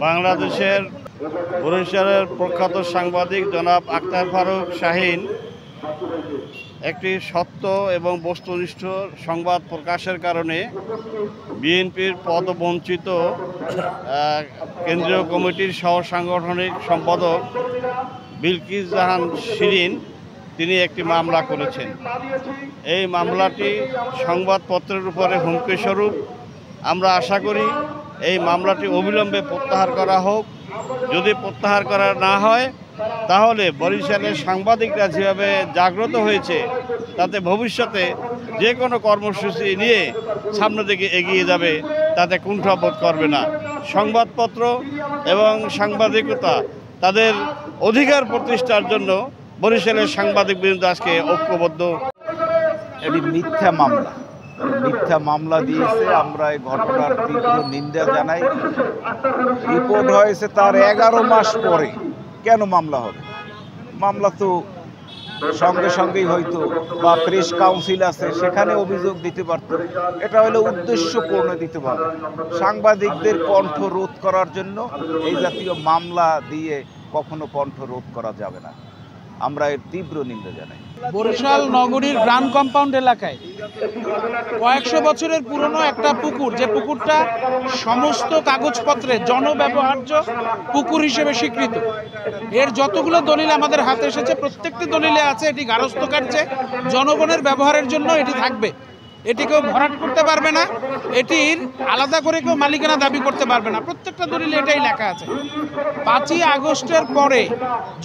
বাংলাদেশের বরিশালের প্রখ্যাত সাংবাদিক জনাব আক্তার ফারুক শাহীন একটি সত্য এবং বস্তুনিষ্ঠ সংবাদ প্রকাশের কারণে বিএনপির পদবঞ্চিত কেন্দ্রীয় কমিটির সহ সাংগঠনিক সম্পাদক বিলকিস জাহান শিরিন তিনি একটি মামলা করেছেন। এই মামলাটি সংবাদপত্রের উপরে হুমকিস্বরূপ। আমরা আশা করি এই মামলাটি অবিলম্বে প্রত্যাহার করা হোক। যদি প্রত্যাহার করা না হয় তাহলে বরিশালের সাংবাদিকরা যেভাবে জাগ্রত হয়েছে তাতে ভবিষ্যতে যে কোনো কর্মসূচি নিয়ে সামনের দিকে এগিয়ে যাবে, তাতে কুণ্ঠাবোধ করবে না। সংবাদপত্র এবং সাংবাদিকতা তাদের অধিকার প্রতিষ্ঠার জন্য বরিশালের সাংবাদিকবৃন্দ আজকে ঐক্যবদ্ধ। এটি মিথ্যা মামলা দিয়েছে। আমরা এই ঘটনার তীব্র নিন্দা জানাই। রিপোর্ট হয়েছে তার 11 মাস পরে। কেন মামলা হবে? মামলা তো সঙ্গে সঙ্গেই হয়তো, বা প্রেস কাউন্সিল আছে সেখানে অভিযোগ দিতে পারত। এটা হলো উদ্দেশ্যপূর্ণ দিতে পারে। সাংবাদিকদের কণ্ঠ রোধ করার জন্য এই জাতীয় মামলা দিয়ে কখনো কণ্ঠ রোধ করা যাবে না। আমরা এর তীব্র নিন্দা জানাই। বরিশাল নগরীর ব্রান কম্পাউন্ড এলাকায় কয়েকশো বছরের পুরনো একটা পুকুর, যে পুকুরটা সমস্ত কাগজপত্রে জনব্যবহার্য পুকুর হিসেবে স্বীকৃত। এর যতগুলো দলিল আমাদের হাতে এসেছে প্রত্যেকটি দলিলে আছে এটি গারস্থ কার্যে জনগণের ব্যবহারের জন্য এটি থাকবে। এটি কেউ ভরাট করতে পারবে না, এটির আলাদা করে কেউ মালিকানা দাবি করতে পারবে না। প্রত্যেকটা দলিলে এটাই লেখা আছে। 5ই আগস্টের পরে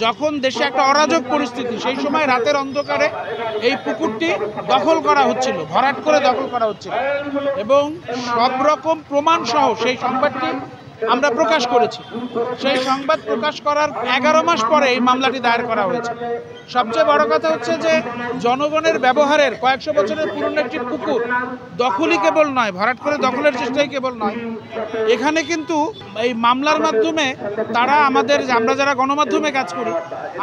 যখন দেশে একটা অরাজক পরিস্থিতি, সেই সময় রাতের অন্ধকারে এই পুকুরটি দখল করা হচ্ছিল, ভরাট করে দখল করা হচ্ছিল, এবং সব রকম প্রমাণ সহ সেই সংবাদটি আমরা প্রকাশ করেছি। সেই সংবাদ প্রকাশ করার 11 মাস পরে এই মামলাটি দায়ের করা হয়েছে। সবচেয়ে বড় কথা হচ্ছে যে জনগণের ব্যবহারের কয়েকশো বছরের পুরনো একটি পুকুর দখলই কেবল নয়, ভরাট করে দখলের চেষ্টাই কেবল নয়, এখানে কিন্তু এই মামলার মাধ্যমে তারা আমরা যারা গণমাধ্যমে কাজ করি,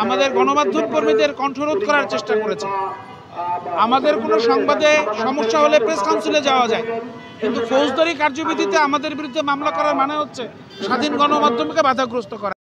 আমাদের গণমাধ্যম কর্মীদের কণ্ঠরোধ করার চেষ্টা করেছে। আমাদের কোনো সংবাদে সমস্যা হলে প্রেস কাউন্সিলে যাওয়া যায়, কিন্তু ফৌজদারি কার্যবিধিতে আমাদের বিরুদ্ধে মামলা করার মানে হচ্ছে স্বাধীন গণমাধ্যমকে বাধাগ্রস্ত করা।